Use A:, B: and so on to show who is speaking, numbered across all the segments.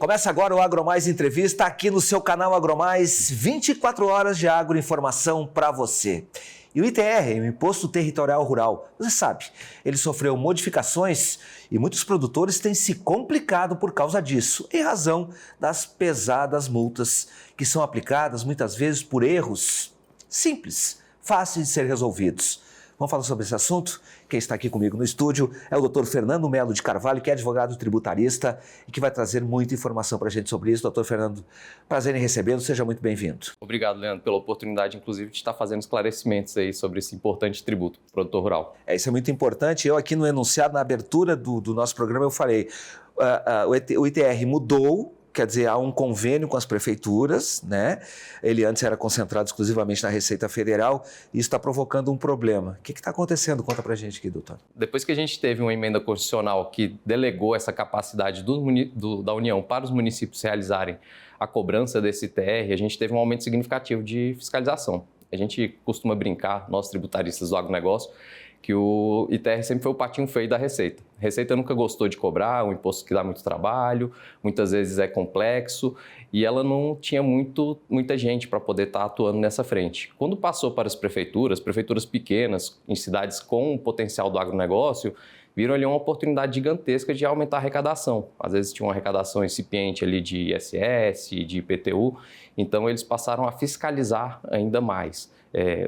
A: Começa agora o AgroMais Entrevista aqui no seu canal AgroMais, 24 horas de agroinformação para você. E o ITR, o Imposto Territorial Rural, você sabe, ele sofreu modificações e muitos produtores têm se complicado por causa disso, em razão das pesadas multas que são aplicadas muitas vezes por erros simples, fáceis de ser resolvidos. Vamos falar sobre esse assunto? Quem está aqui comigo no estúdio é o Dr. Fernando Melo de Carvalho, que é advogado tributarista e que vai trazer muita informação para a gente sobre isso. Dr. Fernando, prazer em recebê-lo, seja muito bem-vindo.
B: Obrigado, Leandro, pela oportunidade, inclusive, de estar fazendo esclarecimentos aí sobre esse importante tributo do produtor rural.
A: Isso é muito importante. Eu aqui no enunciado, na abertura do nosso programa, eu falei, o ITR mudou. Quer dizer, há um convênio com as prefeituras, né? Ele antes era concentrado exclusivamente na Receita Federal e isso está provocando um problema. O que está acontecendo? Conta para a gente aqui, doutor.
B: Depois que a gente teve uma emenda constitucional que delegou essa capacidade da União para os municípios realizarem a cobrança desse ITR, a gente teve um aumento significativo de fiscalização. A gente costuma brincar, nós tributaristas do agronegócio, que o ITR sempre foi o patinho feio da Receita. A Receita nunca gostou de cobrar, um imposto que dá muito trabalho, muitas vezes é complexo, e ela não tinha muita gente para poder estar atuando nessa frente. Quando passou para as prefeituras pequenas, em cidades com o potencial do agronegócio, viram ali uma oportunidade gigantesca de aumentar a arrecadação. Às vezes tinha uma arrecadação incipiente ali de ISS, de IPTU, então eles passaram a fiscalizar ainda mais.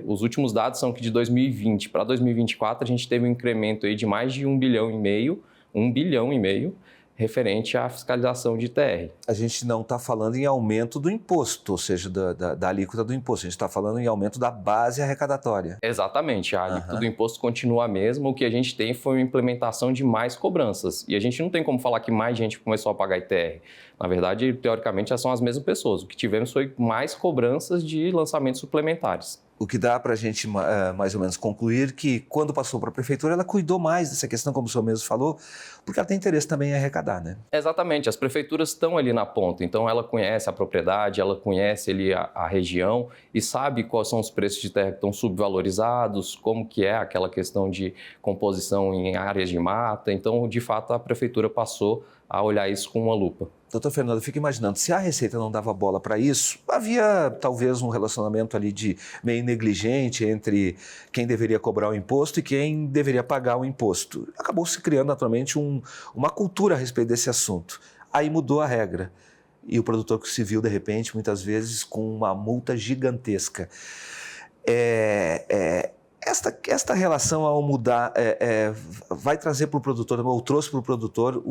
B: Os últimos dados são que de 2020 para 2024 a gente teve um incremento aí de mais de 1 bilhão e meio referente à fiscalização de ITR.
A: A gente não está falando em aumento do imposto, ou seja, da alíquota do imposto, a gente está falando em aumento da base arrecadatória.
B: Exatamente, a alíquota do imposto continua a mesma, o que a gente tem foi uma implementação de mais cobranças. E a gente não tem como falar que mais gente começou a pagar ITR. Na verdade, teoricamente, já são as mesmas pessoas. O que tivemos foi mais cobranças de lançamentos suplementares.
A: O que dá para a gente mais ou menos concluir que quando passou para a prefeitura ela cuidou mais dessa questão, como o senhor mesmo falou, porque ela tem interesse também em arrecadar, né?
B: Exatamente, as prefeituras estão ali na ponta, então ela conhece a propriedade, ela conhece ali a região e sabe quais são os preços de terra que estão subvalorizados, como que é aquela questão de composição em áreas de mata, então de fato a prefeitura passou a olhar isso com uma lupa.
A: Doutor Fernando, eu fico imaginando, se a Receita não dava bola para isso, havia talvez um relacionamento ali de meio negligente entre quem deveria cobrar o imposto e quem deveria pagar o imposto. Acabou se criando naturalmente uma cultura a respeito desse assunto. Aí mudou a regra e o produtor se viu de repente, muitas vezes, com uma multa gigantesca. Esta relação ao mudar vai trazer para o produtor, ou trouxe para o produtor,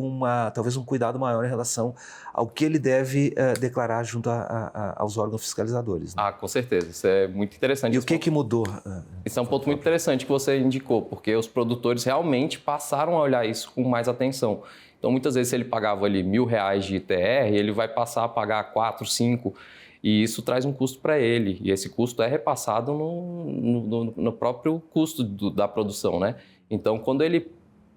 A: talvez um cuidado maior em relação ao que ele deve declarar junto aos órgãos fiscalizadores. Né?
B: Com certeza, isso é muito interessante.
A: E o que mudou?
B: Isso é um ponto muito interessante que você indicou, porque os produtores realmente passaram a olhar isso com mais atenção. Então, muitas vezes, se ele pagava ali R$1.000 de ITR, ele vai passar a pagar 4, 5. E isso traz um custo para ele, e esse custo é repassado no próprio custo da produção, né? Então, quando ele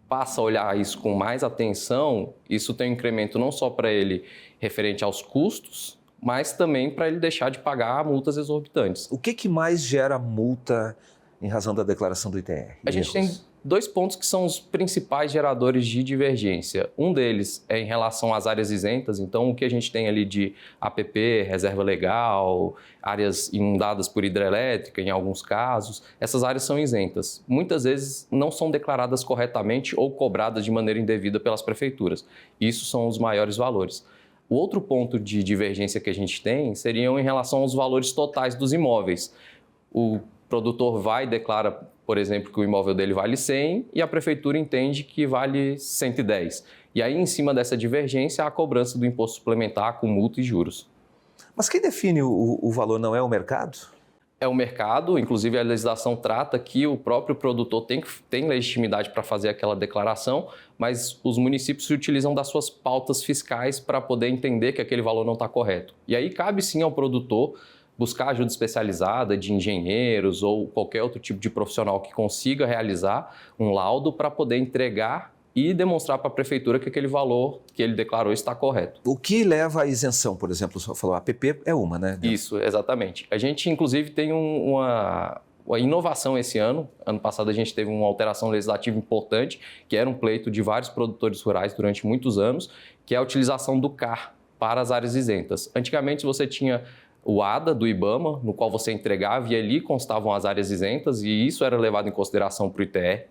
B: passa a olhar isso com mais atenção, isso tem um incremento não só para ele referente aos custos, mas também para ele deixar de pagar multas exorbitantes.
A: O que mais gera multa em razão da declaração do ITR?
B: A gente tem 2 pontos que são os principais geradores de divergência. Um deles é em relação às áreas isentas, então o que a gente tem ali de APP, reserva legal, áreas inundadas por hidrelétrica em alguns casos, essas áreas são isentas. Muitas vezes não são declaradas corretamente ou cobradas de maneira indevida pelas prefeituras. Isso são os maiores valores. O outro ponto de divergência que a gente tem seriam em relação aos valores totais dos imóveis. O produtor vai e declara, por exemplo, que o imóvel dele vale 100 e a prefeitura entende que vale 110. E aí, em cima dessa divergência, há a cobrança do imposto suplementar com multa e juros.
A: Mas quem define o valor não é o mercado?
B: É o mercado, inclusive a legislação trata que o próprio produtor tem legitimidade para fazer aquela declaração, mas os municípios se utilizam das suas pautas fiscais para poder entender que aquele valor não está correto. E aí cabe sim ao produtor buscar ajuda especializada de engenheiros ou qualquer outro tipo de profissional que consiga realizar um laudo para poder entregar e demonstrar para a prefeitura que aquele valor que ele declarou está correto.
A: O que leva à isenção, por exemplo, o senhor falou, a APP é uma, né?
B: Isso, exatamente. A gente, inclusive, tem uma inovação esse ano. Ano passado a gente teve uma alteração legislativa importante, que era um pleito de vários produtores rurais durante muitos anos, que é a utilização do CAR para as áreas isentas. Antigamente você tinha o ADA do IBAMA, no qual você entregava e ali constavam as áreas isentas e isso era levado em consideração para o ITR.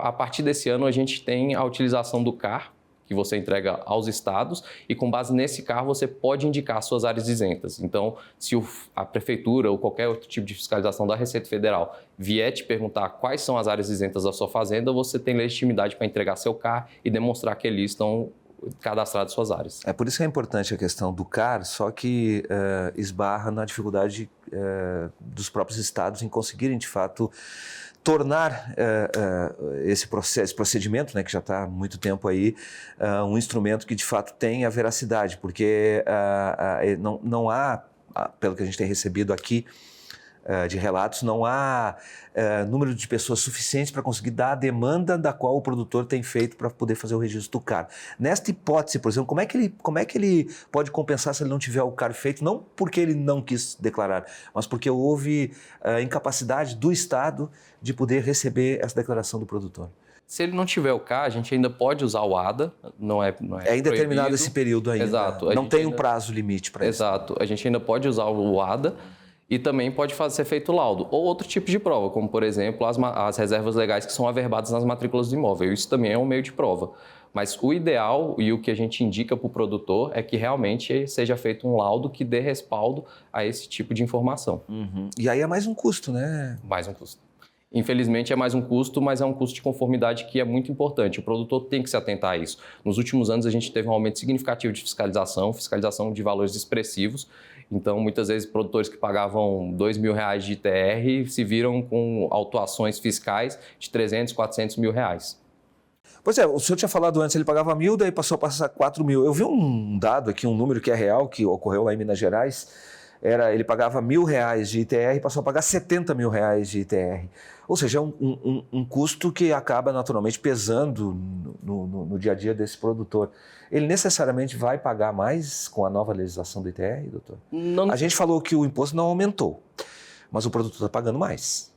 B: A partir desse ano a gente tem a utilização do CAR, que você entrega aos estados e com base nesse CAR você pode indicar suas áreas isentas. Então, se a prefeitura ou qualquer outro tipo de fiscalização da Receita Federal vier te perguntar quais são as áreas isentas da sua fazenda, você tem legitimidade para entregar seu CAR e demonstrar que ali estão cadastradas suas áreas.
A: É por isso que é importante a questão do CAR, só que esbarra na dificuldade dos próprios estados em conseguirem, de fato, tornar esse procedimento, né, que já está há muito tempo aí, um instrumento que, de fato, tenha veracidade, porque não há, pelo que a gente tem recebido aqui, de relatos, não há número de pessoas suficientes para conseguir dar a demanda da qual o produtor tem feito para poder fazer o registro do CAR. Nesta hipótese, por exemplo, como é que ele pode compensar se ele não tiver o CAR feito? Não porque ele não quis declarar, mas porque houve incapacidade do Estado de poder receber essa declaração do produtor.
B: Se ele não tiver o CAR, a gente ainda pode usar o ADA, não é
A: indeterminado esse período ainda.
B: Exato.
A: Não tem um prazo limite para isso.
B: Exato. A gente ainda pode usar o ADA. E também pode ser feito laudo, ou outro tipo de prova, como, por exemplo, as reservas legais que são averbadas nas matrículas do imóvel. Isso também é um meio de prova. Mas o ideal e o que a gente indica para o produtor é que realmente seja feito um laudo que dê respaldo a esse tipo de informação.
A: Uhum. E aí é mais um custo, né?
B: Mais um custo. Infelizmente é mais um custo, mas é um custo de conformidade que é muito importante. O produtor tem que se atentar a isso. Nos últimos anos a gente teve um aumento significativo de fiscalização de valores expressivos. Então, muitas vezes, produtores que pagavam R$2.000 de ITR se viram com autuações fiscais de R$300, R$400 mil.
A: Pois é, o senhor tinha falado antes, ele pagava 1.000, daí passou a passar 4.000. Eu vi um dado aqui, um número que é real, que ocorreu lá em Minas Gerais. Ele pagava R$1.000 de ITR e passou a pagar R$70.000 de ITR. Ou seja, é um custo que acaba naturalmente pesando no dia a dia desse produtor. Ele necessariamente vai pagar mais com a nova legislação do ITR, doutor?
B: Não.
A: A gente falou que o imposto não aumentou, mas o produtor está pagando mais.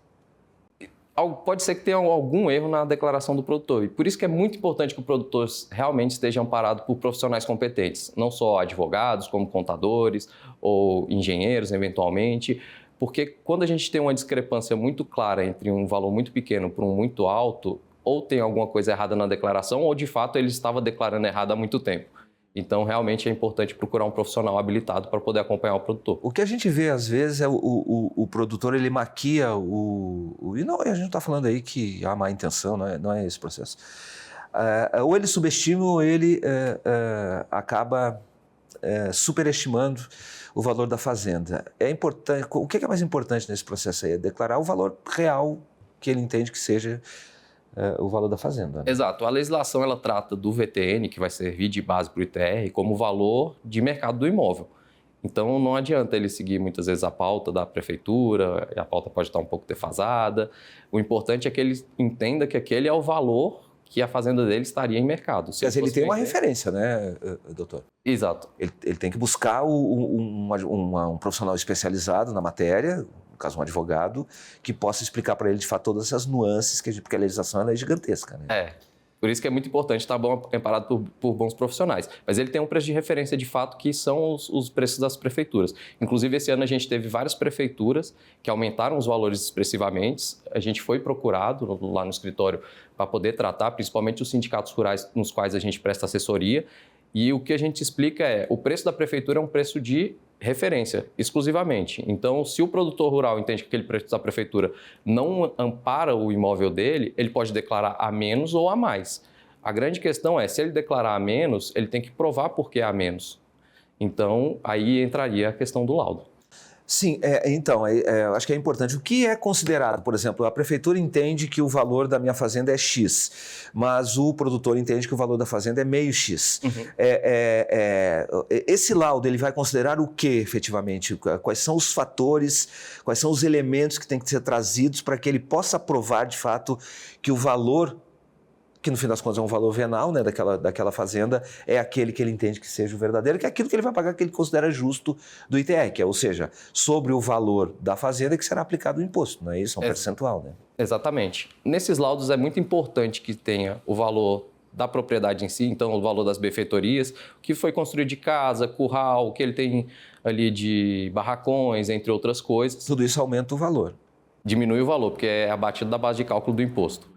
B: Pode ser que tenha algum erro na declaração do produtor. E por isso que é muito importante que o produtor realmente esteja amparado por profissionais competentes, não só advogados, como contadores ou engenheiros, eventualmente, porque quando a gente tem uma discrepância muito clara entre um valor muito pequeno para um muito alto, ou tem alguma coisa errada na declaração, ou de fato ele estava declarando errado há muito tempo. Então, realmente é importante procurar um profissional habilitado para poder acompanhar o produtor.
A: O que a gente vê, às vezes, é o produtor, ele maquia e não, a gente não está falando aí que há má intenção, não é esse processo. Ou ele subestima ou ele acaba superestimando o valor da fazenda. É importante, o que é mais importante nesse processo aí? É declarar o valor real que ele entende que seja o valor da fazenda. Né?
B: Exato. A legislação ela trata do VTN, que vai servir de base para o ITR, como valor de mercado do imóvel. Então, não adianta ele seguir muitas vezes a pauta da prefeitura, e a pauta pode estar um pouco defasada. O importante é que ele entenda que aquele é o valor que a fazenda dele estaria em mercado.
A: Mas ele tem uma referência, né, doutor?
B: Exato.
A: Ele tem que buscar um profissional especializado na matéria, no caso um advogado, que possa explicar para ele de fato todas essas nuances, porque a legislação ela é gigantesca. Né?
B: Por isso que é muito importante estar amparado por bons profissionais. Mas ele tem um preço de referência de fato que são os preços das prefeituras. Inclusive, esse ano a gente teve várias prefeituras que aumentaram os valores expressivamente. A gente foi procurado lá no escritório para poder tratar, principalmente os sindicatos rurais nos quais a gente presta assessoria. E o que a gente explica o preço da prefeitura é um preço de referência, exclusivamente. Então, se o produtor rural entende que aquele preço da prefeitura não ampara o imóvel dele, ele pode declarar a menos ou a mais. A grande questão se ele declarar a menos, ele tem que provar por que é a menos. Então, aí entraria a questão do laudo.
A: Sim, então, acho que é importante. O que é considerado, por exemplo, a prefeitura entende que o valor da minha fazenda é X, mas o produtor entende que o valor da fazenda é meio X. Uhum. Esse laudo, ele vai considerar o que, efetivamente? Quais são os fatores, quais são os elementos que têm que ser trazidos para que ele possa provar, de fato, que o valor, que no fim das contas é um valor venal, né, daquela fazenda, é aquele que ele entende que seja o verdadeiro, que é aquilo que ele vai pagar, que ele considera justo do ITR, que ou seja, sobre o valor da fazenda que será aplicado o imposto, não é isso? É um percentual, né?
B: Exatamente. Nesses laudos é muito importante que tenha o valor da propriedade em si, então o valor das benfeitorias, o que foi construído de casa, curral, o que ele tem ali de barracões, entre outras coisas.
A: Tudo isso aumenta o valor.
B: Diminui o valor, porque é abatido da base de cálculo do imposto.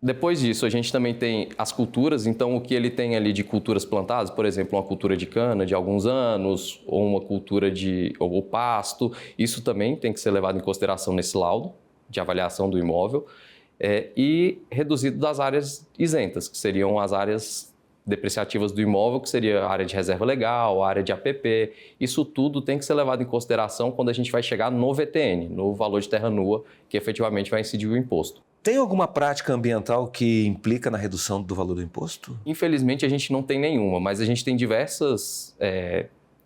B: Depois disso, a gente também tem as culturas, então o que ele tem ali de culturas plantadas, por exemplo, uma cultura de cana de alguns anos, ou uma cultura ou pasto, isso também tem que ser levado em consideração nesse laudo de avaliação do imóvel. E reduzido das áreas isentas, que seriam as áreas depreciativas do imóvel, que seria a área de reserva legal, a área de APP. Isso tudo tem que ser levado em consideração quando a gente vai chegar no VTN, no valor de terra nua, que efetivamente vai incidir o imposto.
A: Tem alguma prática ambiental que implica na redução do valor do imposto?
B: Infelizmente, a gente não tem nenhuma, mas a gente tem diversas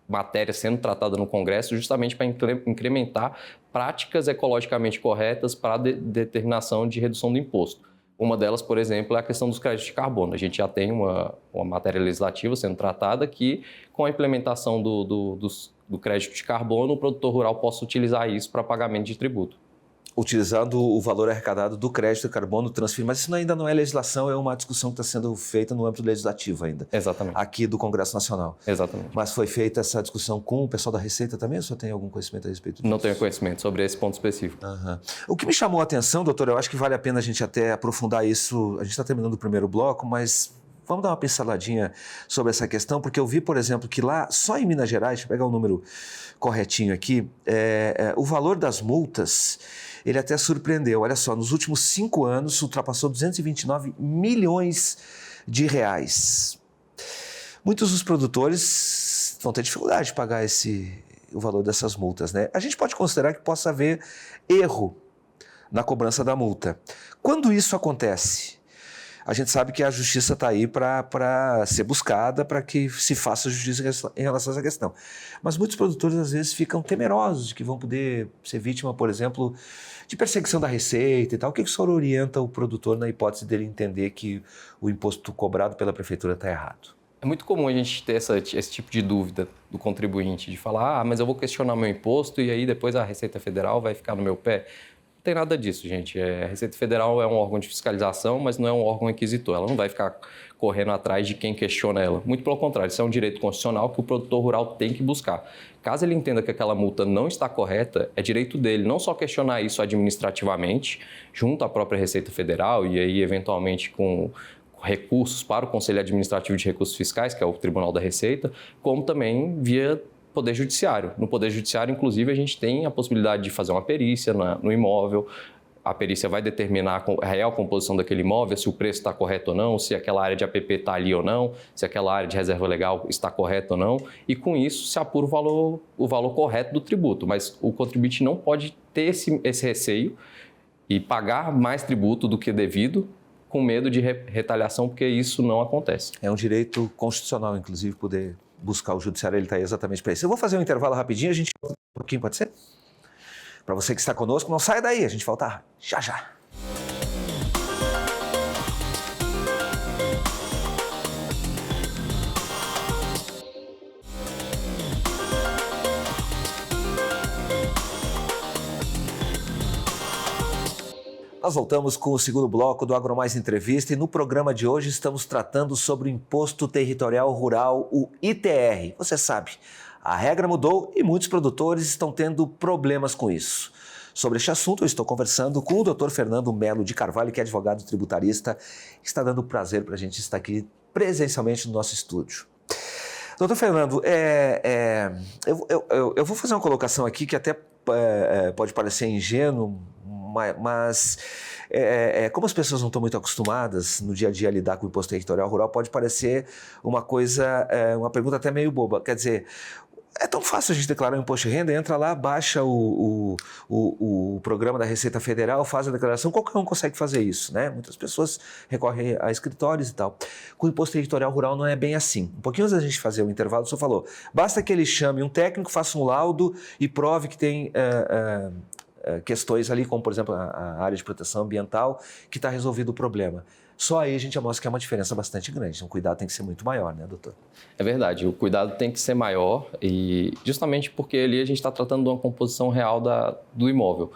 B: matérias sendo tratadas no Congresso justamente para incrementar práticas ecologicamente corretas para a determinação de redução do imposto. Uma delas, por exemplo, é a questão dos créditos de carbono. A gente já tem uma matéria legislativa sendo tratada que, com a implementação do crédito de carbono, o produtor rural possa utilizar isso para pagamento de tributo.
A: Utilizando o valor arrecadado do crédito de carbono transferido. Mas isso ainda não é legislação, é uma discussão que está sendo feita no âmbito legislativo ainda.
B: Exatamente.
A: Aqui do Congresso Nacional.
B: Exatamente.
A: Mas foi feita essa discussão com o pessoal da Receita também? Ou só tem algum conhecimento a respeito disso?
B: Não tenho conhecimento sobre esse ponto específico.
A: Uhum. O que me chamou a atenção, doutor, eu acho que vale a pena a gente até aprofundar isso. A gente está terminando o primeiro bloco, mas vamos dar uma pinceladinha sobre essa questão, porque eu vi, por exemplo, que lá, só em Minas Gerais, deixa eu pegar o número corretinho aqui, o valor das multas, ele até surpreendeu. Olha só, nos últimos 5 anos, ultrapassou 229 milhões de reais. Muitos dos produtores vão ter dificuldade de pagar o valor dessas multas, né? A gente pode considerar que possa haver erro na cobrança da multa. Quando isso acontece, a gente sabe que a justiça está aí para ser buscada, para que se faça justiça em relação a essa questão. Mas muitos produtores, às vezes, ficam temerosos de que vão poder ser vítima, por exemplo, de perseguição da Receita e tal. O que o senhor orienta o produtor na hipótese dele entender que o imposto cobrado pela prefeitura está errado?
B: É muito comum a gente ter esse tipo de dúvida do contribuinte, de falar, mas eu vou questionar meu imposto e aí depois a Receita Federal vai ficar no meu pé. Não tem nada disso, gente. A Receita Federal é um órgão de fiscalização, mas não é um órgão inquisitor. Ela não vai ficar correndo atrás de quem questiona ela. Muito pelo contrário, isso é um direito constitucional que o produtor rural tem que buscar. Caso ele entenda que aquela multa não está correta, é direito dele não só questionar isso administrativamente, junto à própria Receita Federal e aí, eventualmente, com recursos para o Conselho Administrativo de Recursos Fiscais, que é o Tribunal da Receita, como também via Poder Judiciário. No Poder Judiciário, inclusive, a gente tem a possibilidade de fazer uma perícia no imóvel. A perícia vai determinar a real composição daquele imóvel, se o preço está correto ou não, se aquela área de APP está ali ou não, se aquela área de reserva legal está correta ou não. E com isso se apura o valor correto do tributo. Mas o contribuinte não pode ter esse receio e pagar mais tributo do que devido, com medo de retaliação, porque isso não acontece.
A: É um direito constitucional, inclusive, poder buscar o judiciário, ele está aí exatamente para isso. Eu vou fazer um intervalo rapidinho, a gente volta um pouquinho, pode ser? Para você que está conosco, não saia daí, a gente volta já já. Nós voltamos com o segundo bloco do AgroMais Entrevista e no programa de hoje estamos tratando sobre o Imposto Territorial Rural, o ITR. Você sabe, a regra mudou e muitos produtores estão tendo problemas com isso. Sobre este assunto, eu estou conversando com o Dr. Fernando Melo de Carvalho, que é advogado tributarista, que está dando prazer para a gente estar aqui presencialmente no nosso estúdio. Doutor Fernando, eu vou fazer uma colocação aqui que até pode parecer ingênuo, mas como as pessoas não estão muito acostumadas no dia a dia a lidar com o imposto territorial rural, pode parecer uma coisa, uma pergunta até meio boba. Quer dizer, é tão fácil a gente declarar um imposto de renda, entra lá, baixa o programa da Receita Federal, faz a declaração, qualquer um consegue fazer isso, né? Muitas pessoas recorrem a escritórios e tal. Com o imposto territorial rural não é bem assim. Um pouquinho antes da gente fazer o intervalo, o senhor falou, basta que ele chame um técnico, faça um laudo e prove que tem questões ali, como por exemplo a área de proteção ambiental, que está resolvido o problema. Só aí a gente já mostra que é uma diferença bastante grande. Então o cuidado tem que ser muito maior, né, doutor?
B: É verdade, o cuidado tem que ser maior e justamente porque ali a gente está tratando de uma composição real do imóvel.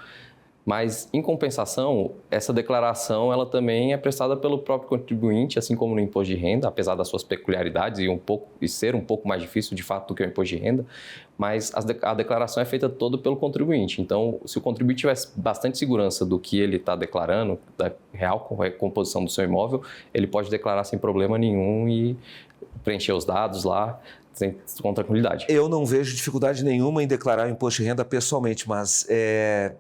B: Mas, em compensação, essa declaração ela também é prestada pelo próprio contribuinte, assim como no imposto de renda, apesar das suas peculiaridades e ser um pouco mais difícil, de fato, do que o imposto de renda, mas a declaração é feita toda pelo contribuinte. Então, se o contribuinte tiver bastante segurança do que ele está declarando, da real composição do seu imóvel, ele pode declarar sem problema nenhum e preencher os dados lá, com tranquilidade.
A: Eu não vejo dificuldade nenhuma em declarar o imposto de renda pessoalmente, mas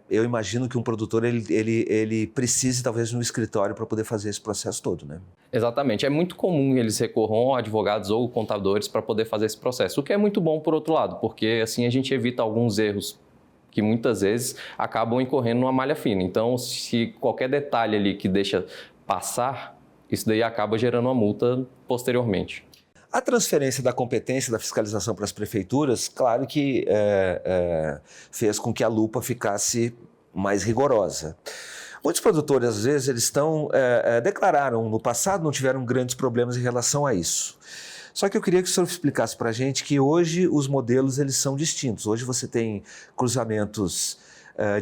A: eu imagino que um produtor ele precise talvez de um escritório para poder fazer esse processo todo, né?
B: Exatamente. É muito comum eles recorram a advogados ou contadores para poder fazer esse processo, o que é muito bom por outro lado, porque assim a gente evita alguns erros que muitas vezes acabam incorrendo numa malha fina. Então, se qualquer detalhe ali que deixa passar, isso daí acaba gerando uma multa posteriormente.
A: A transferência da competência da fiscalização para as prefeituras, claro que fez com que a lupa ficasse mais rigorosa. Muitos produtores, às vezes, eles declararam no passado, não tiveram grandes problemas em relação a isso. Só que eu queria que o senhor explicasse para a gente que hoje os modelos eles são distintos. Hoje você tem cruzamentos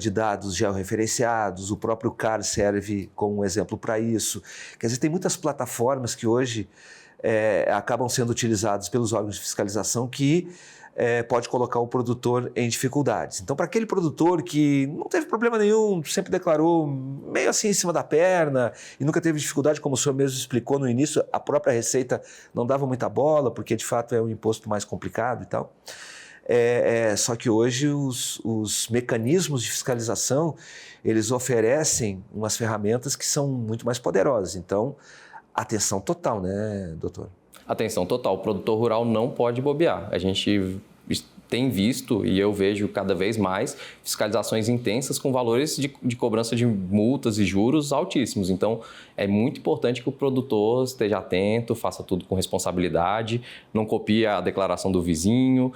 A: de dados georreferenciados, o próprio CAR serve como um exemplo para isso. Quer dizer, tem muitas plataformas que hoje acabam sendo utilizados pelos órgãos de fiscalização que pode colocar o produtor em dificuldades. Então, para aquele produtor que não teve problema nenhum, sempre declarou meio assim em cima da perna e nunca teve dificuldade, como o senhor mesmo explicou no início, a própria Receita não dava muita bola, porque de fato é um imposto mais complicado e tal. Só que hoje os mecanismos de fiscalização, eles oferecem umas ferramentas que são muito mais poderosas. Então, atenção total, né, doutor?
B: Atenção total. O produtor rural não pode bobear. A gente tem visto, e eu vejo cada vez mais, fiscalizações intensas com valores de cobrança de multas e juros altíssimos. Então, é muito importante que o produtor esteja atento, faça tudo com responsabilidade, não copie a declaração do vizinho,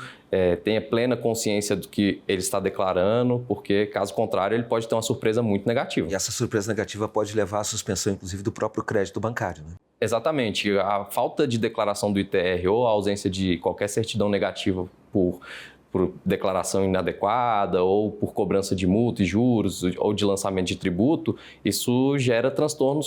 B: tenha plena consciência do que ele está declarando, porque, caso contrário, ele pode ter uma surpresa muito negativa.
A: E essa surpresa negativa pode levar à suspensão, inclusive, do próprio crédito bancário, né?
B: Exatamente. A falta de declaração do ITR ou a ausência de qualquer certidão negativa por declaração inadequada ou por cobrança de multa e juros ou de lançamento de tributo, isso gera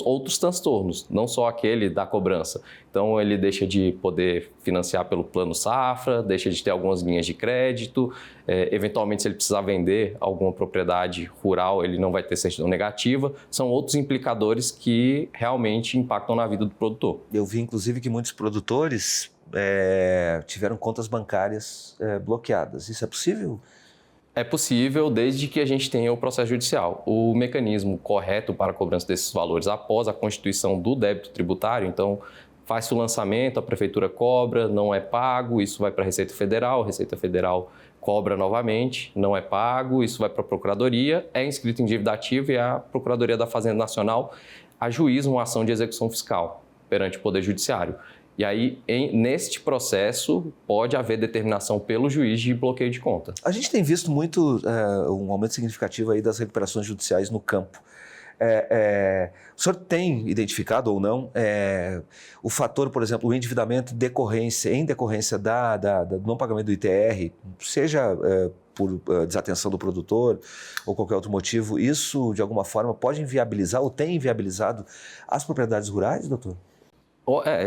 B: outros transtornos, não só aquele da cobrança. Então, ele deixa de poder financiar pelo plano safra, deixa de ter algumas linhas de crédito, eventualmente, se ele precisar vender alguma propriedade rural, ele não vai ter certidão negativa. São outros implicadores que realmente impactam na vida do produtor.
A: Eu vi, inclusive, que muitos produtores tiveram contas bancárias bloqueadas. Isso é possível?
B: É possível, desde que a gente tenha o processo judicial. O mecanismo correto para a cobrança desses valores após a constituição do débito tributário, então faz-se o lançamento, a prefeitura cobra, não é pago, isso vai para a Receita Federal cobra novamente, não é pago, isso vai para a Procuradoria, é inscrito em dívida ativa e a Procuradoria da Fazenda Nacional ajuiza uma ação de execução fiscal perante o Poder Judiciário. E aí, neste processo, pode haver determinação pelo juiz de bloqueio de conta.
A: A gente tem visto muito um aumento significativo aí das recuperações judiciais no campo. O senhor tem identificado ou não o fator, por exemplo, o endividamento em decorrência do não pagamento do ITR, seja por desatenção do produtor ou qualquer outro motivo, isso de alguma forma pode inviabilizar ou tem inviabilizado as propriedades rurais, doutor?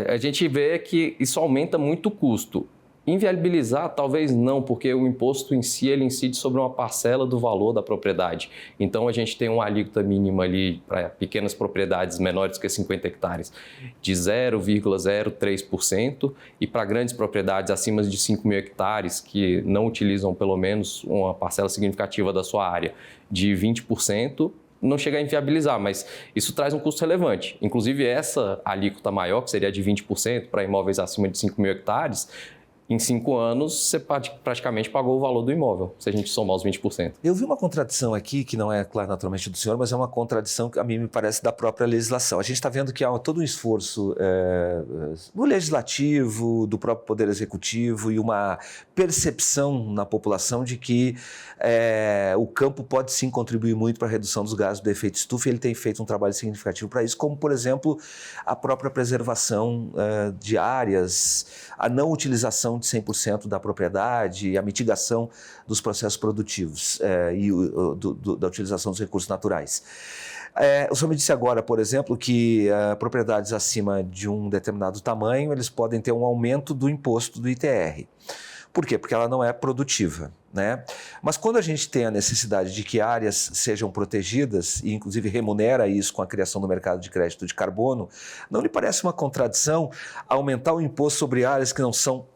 B: A gente vê que isso aumenta muito o custo. Inviabilizar, talvez não, porque o imposto em si, ele incide sobre uma parcela do valor da propriedade. Então, a gente tem uma alíquota mínima ali para pequenas propriedades menores que 50 hectares de 0,03% e para grandes propriedades acima de 5 mil hectares que não utilizam pelo menos uma parcela significativa da sua área de 20%, não chega a inviabilizar, mas isso traz um custo relevante. Inclusive, essa alíquota maior, que seria de 20% para imóveis acima de 5 mil hectares, em 5 anos, você praticamente pagou o valor do imóvel, se a gente somar os 20%.
A: Eu vi uma contradição aqui, que não é, claro, naturalmente do senhor, mas é uma contradição que a mim me parece da própria legislação. A gente está vendo que há todo um esforço do legislativo, do próprio Poder Executivo e uma percepção na população de que o campo pode sim contribuir muito para a redução dos gases do efeito estufa e ele tem feito um trabalho significativo para isso, como, por exemplo, a própria preservação de áreas, a não utilização utilização de 100% da propriedade e a mitigação dos processos produtivos da utilização dos recursos naturais. O senhor me disse agora, por exemplo, que propriedades acima de um determinado tamanho, eles podem ter um aumento do imposto do ITR. Por quê? Porque ela não é produtiva, né? Mas quando a gente tem a necessidade de que áreas sejam protegidas, e inclusive remunera isso com a criação do mercado de crédito de carbono, não lhe parece uma contradição aumentar o imposto sobre áreas que não são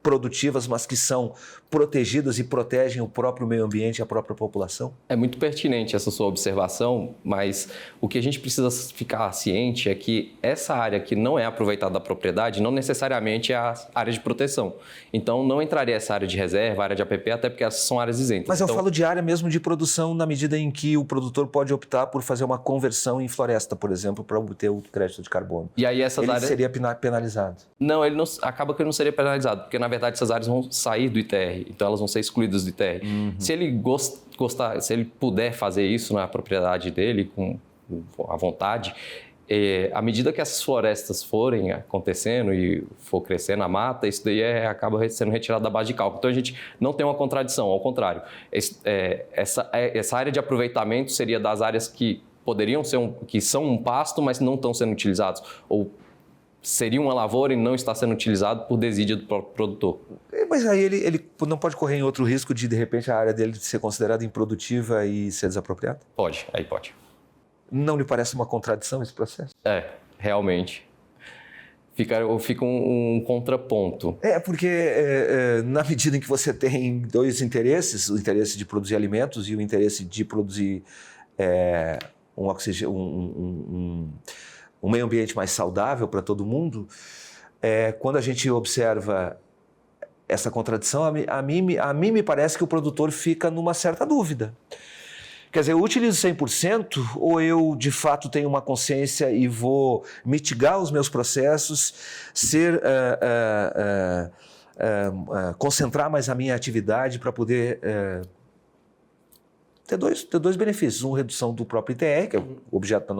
A: produtivas, mas que são protegidas e protegem o próprio meio ambiente e a própria população?
B: É muito pertinente essa sua observação, mas o que a gente precisa ficar ciente é que essa área que não é aproveitada da propriedade não necessariamente é a área de proteção. Então, não entraria essa área de reserva, área de APP, até porque essas são áreas isentas.
A: Mas eu falo de área mesmo de produção na medida em que o produtor pode optar por fazer uma conversão em floresta, por exemplo, para obter o crédito de carbono.
B: E aí essas áreas...
A: seria penalizado?
B: Não, ele não, acaba que ele não seria penalizado, porque na verdade essas áreas vão sair do ITR, então elas vão ser excluídas do ITR. Se ele gostar, se ele puder fazer isso na propriedade dele com a vontade, à medida que essas florestas forem acontecendo e for crescendo a mata, isso daí acaba sendo retirado da base de cálculo. Então a gente não tem uma contradição, ao contrário. Essa área de aproveitamento seria das áreas que poderiam ser que são um pasto, mas não estão sendo utilizados, ou seria uma lavoura e não está sendo utilizado por desídia do próprio produtor.
A: Mas aí ele não pode correr em outro risco de repente, a área dele ser considerada improdutiva e ser desapropriada?
B: Pode, aí pode.
A: Não lhe parece uma contradição esse processo?
B: Realmente. Fica um contraponto.
A: Porque na medida em que você tem dois interesses, o interesse de produzir alimentos e o interesse de produzir um meio ambiente mais saudável para todo mundo, quando a gente observa essa contradição, a mim me parece que o produtor fica numa certa dúvida. Quer dizer, eu utilizo 100% ou eu, de fato, tenho uma consciência e vou mitigar os meus processos, concentrar mais a minha atividade para poder ter dois benefícios. Redução do próprio ITR, que é o objeto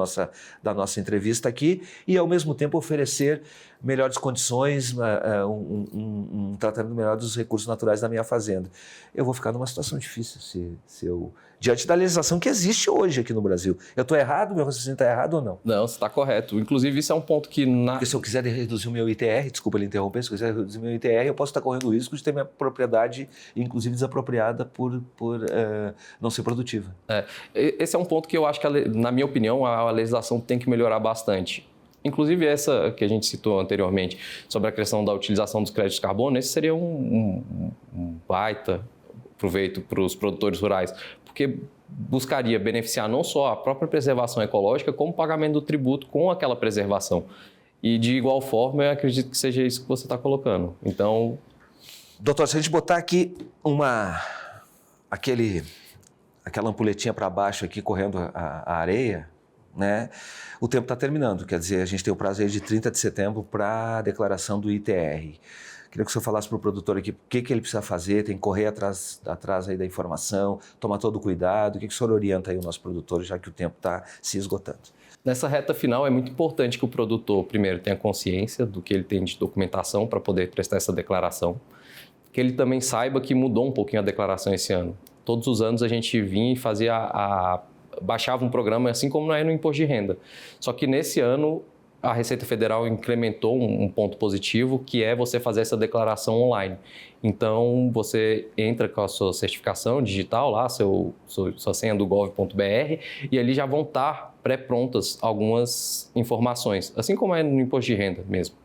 A: da nossa entrevista aqui, e, ao mesmo tempo, oferecer melhores condições, um tratamento melhor dos recursos naturais da minha fazenda. Eu vou ficar numa situação difícil se eu... diante da legislação que existe hoje aqui no Brasil. Eu estou errado? Meu raciocínio está errado ou não?
B: Não, você está correto. Inclusive, isso é um ponto que...
A: Porque se eu quiser reduzir o meu ITR, desculpa ele interromper, se eu quiser reduzir o meu ITR, eu posso estar correndo o risco de ter minha propriedade, inclusive, desapropriada por não ser produtiva.
B: Esse é um ponto que eu acho que, na minha opinião, a legislação tem que melhorar bastante. Inclusive essa que a gente citou anteriormente, sobre a questão da utilização dos créditos de carbono, esse seria um baita proveito para os produtores rurais, porque buscaria beneficiar não só a própria preservação ecológica, como o pagamento do tributo com aquela preservação. E, de igual forma, eu acredito que seja isso que você está colocando. Então...
A: Doutor, se a gente botar aqui aquela ampuletinha para baixo aqui, correndo a areia, né? O tempo está terminando, quer dizer, a gente tem o prazo aí de 30 de setembro para a declaração do ITR. Queria que o senhor falasse para o produtor aqui o que ele precisa fazer, tem que correr atrás aí da informação, tomar todo o cuidado. O que o senhor orienta aí o nosso produtor, já que o tempo está se esgotando?
B: Nessa reta final, é muito importante que o produtor, primeiro, tenha consciência do que ele tem de documentação para poder prestar essa declaração, que ele também saiba que mudou um pouquinho a declaração esse ano. Todos os anos a gente vinha e baixava um programa, assim como não é no imposto de renda. Só que nesse ano, a Receita Federal incrementou um ponto positivo, que é você fazer essa declaração online. Então, você entra com a sua certificação digital lá, sua senha do gov.br, e ali já vão estar pré-prontas algumas informações, assim como é no imposto de renda mesmo.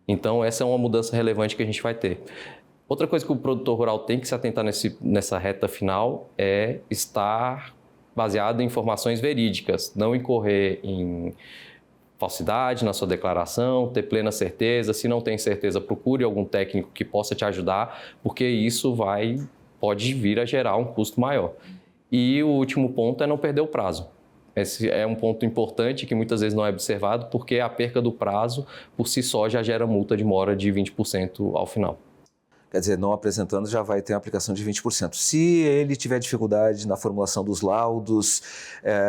B: Então, essa é uma mudança relevante que a gente vai ter. Outra coisa que o produtor rural tem que se atentar nessa reta final é estar baseado em informações verídicas, não incorrer em falsidade na sua declaração, ter plena certeza. Se não tem certeza, procure algum técnico que possa te ajudar, porque isso pode vir a gerar um custo maior. E o último ponto é não perder o prazo. Esse é um ponto importante que muitas vezes não é observado, porque a perca do prazo, por si só, já gera multa de mora de 20% ao final.
A: Quer dizer, não apresentando já vai ter uma aplicação de 20%. Se ele tiver dificuldade na formulação dos laudos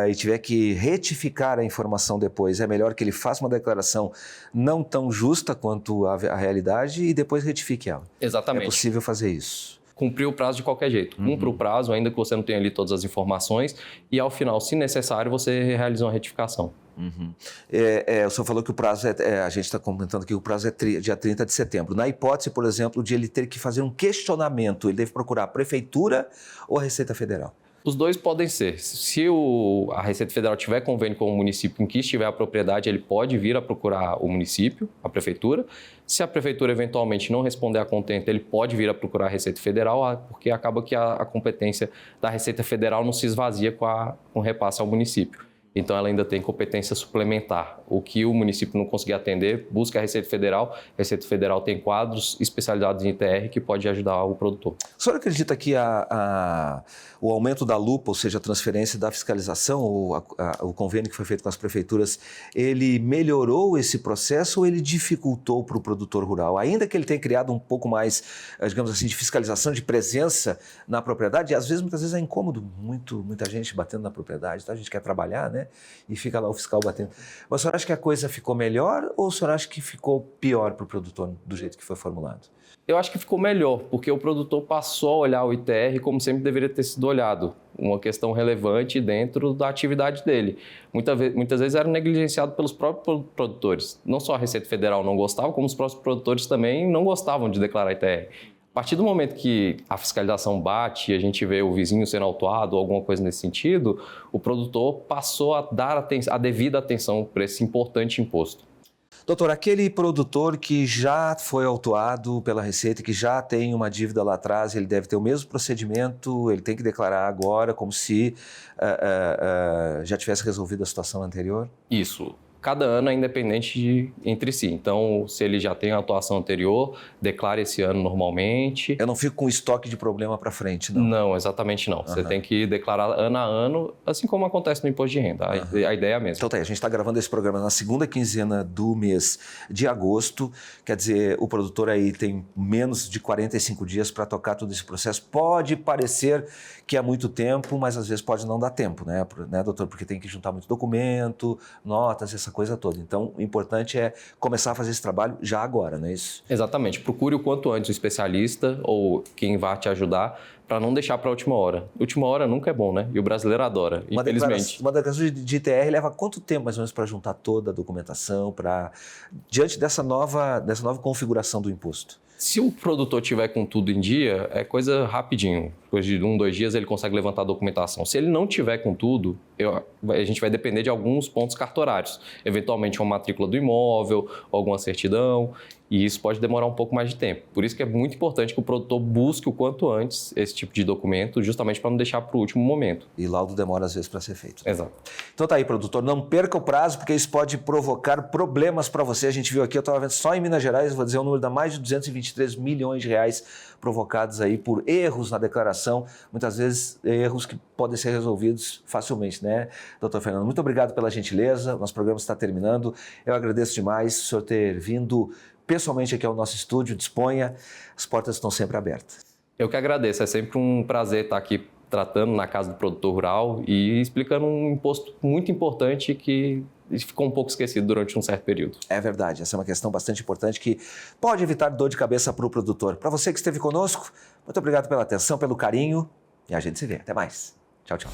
A: e tiver que retificar a informação depois, é melhor que ele faça uma declaração não tão justa quanto a realidade e depois retifique ela.
B: Exatamente.
A: É possível fazer isso.
B: Cumprir o prazo de qualquer jeito. Cumpra o prazo, ainda que você não tenha ali todas as informações, e ao final, se necessário, você realiza uma retificação.
A: O senhor falou que o prazo a gente está comentando que o prazo é dia 30 de setembro. Na hipótese, por exemplo, de ele ter que fazer um questionamento, ele deve procurar a Prefeitura ou a Receita Federal?
B: Os dois podem ser. Se a Receita Federal tiver convênio com o município em que estiver a propriedade, ele pode vir a procurar o município, a Prefeitura. Se a Prefeitura eventualmente não responder a contento, ele pode vir a procurar a Receita Federal, porque acaba que a competência da Receita Federal não se esvazia com repasse ao município. Então, ela ainda tem competência suplementar. O que o município não conseguir atender, busca a Receita Federal. A Receita Federal tem quadros especializados em ITR que pode ajudar o produtor.
A: O senhor acredita que o aumento da lupa, ou seja, a transferência da fiscalização, o convênio que foi feito com as prefeituras, ele melhorou esse processo ou ele dificultou para o produtor rural? Ainda que ele tenha criado um pouco mais, digamos assim, de fiscalização, de presença na propriedade, e às vezes, muitas vezes é incômodo, muita gente batendo na propriedade, tá? A gente quer trabalhar, né? E fica lá o fiscal batendo. Mas o senhor acha que a coisa ficou melhor ou o senhor acha que ficou pior para o produtor do jeito que foi formulado?
B: Eu acho que ficou melhor, porque o produtor passou a olhar o ITR como sempre deveria ter sido olhado, uma questão relevante dentro da atividade dele. Muitas vezes era negligenciado pelos próprios produtores. Não só a Receita Federal não gostava, como os próprios produtores também não gostavam de declarar ITR. A partir do momento que a fiscalização bate e a gente vê o vizinho sendo autuado ou alguma coisa nesse sentido, o produtor passou a dar a devida atenção para esse importante imposto.
A: Doutor, aquele produtor que já foi autuado pela Receita, que já tem uma dívida lá atrás, ele deve ter o mesmo procedimento, ele tem que declarar agora como se já tivesse resolvido a situação anterior?
B: Isso. Cada ano é independente entre si. Então, se ele já tem a atuação anterior, declare esse ano normalmente.
A: Eu não fico com estoque de problema para frente, não?
B: Não, exatamente não. Você tem que declarar ano a ano, assim como acontece no imposto de renda. A ideia é a mesma.
A: Então tá aí, a gente está gravando esse programa na segunda quinzena do mês de agosto. Quer dizer, o produtor aí tem menos de 45 dias para tocar todo esse processo. Pode parecer que é muito tempo, mas às vezes pode não dar tempo, né, doutor? Porque tem que juntar muito documento, notas, essa coisa toda. Então, o importante é começar a fazer esse trabalho já agora, não é isso?
B: Exatamente. Procure o quanto antes o especialista ou quem vai te ajudar para não deixar para a última hora. Última hora nunca é bom, né? E o brasileiro adora, infelizmente.
A: Uma declaração de ITR leva quanto tempo, mais ou menos, para juntar toda a documentação, diante dessa nova configuração do imposto?
B: Se o produtor tiver com tudo em dia, é coisa rapidinho. Depois de 1, 2 dias ele consegue levantar a documentação. Se ele não tiver com tudo, a gente vai depender de alguns pontos cartorários. Eventualmente uma matrícula do imóvel, alguma certidão, e isso pode demorar um pouco mais de tempo. Por isso que é muito importante que o produtor busque o quanto antes esse tipo de documento, justamente para não deixar para o último momento.
A: E laudo demora às vezes para ser feito.
B: Exato.
A: Então tá aí, produtor, não perca o prazo, porque isso pode provocar problemas para você. A gente viu aqui, eu estava vendo só em Minas Gerais, vou dizer o número, dá mais de 223 milhões de reais provocados aí por erros na declaração, muitas vezes erros que podem ser resolvidos facilmente, né, doutor Fernando? Muito obrigado pela gentileza, nosso programa está terminando, eu agradeço demais o senhor ter vindo pessoalmente aqui ao nosso estúdio, disponha, as portas estão sempre abertas.
B: Eu que agradeço, é sempre um prazer estar aqui tratando na Casa do Produtor Rural e explicando um imposto muito importante que ficou um pouco esquecido durante um certo período. É
A: verdade, essa é uma questão bastante importante que pode evitar dor de cabeça para o produtor. Para você que esteve conosco, muito obrigado pela atenção, pelo carinho e a gente se vê. Até mais. Tchau, tchau.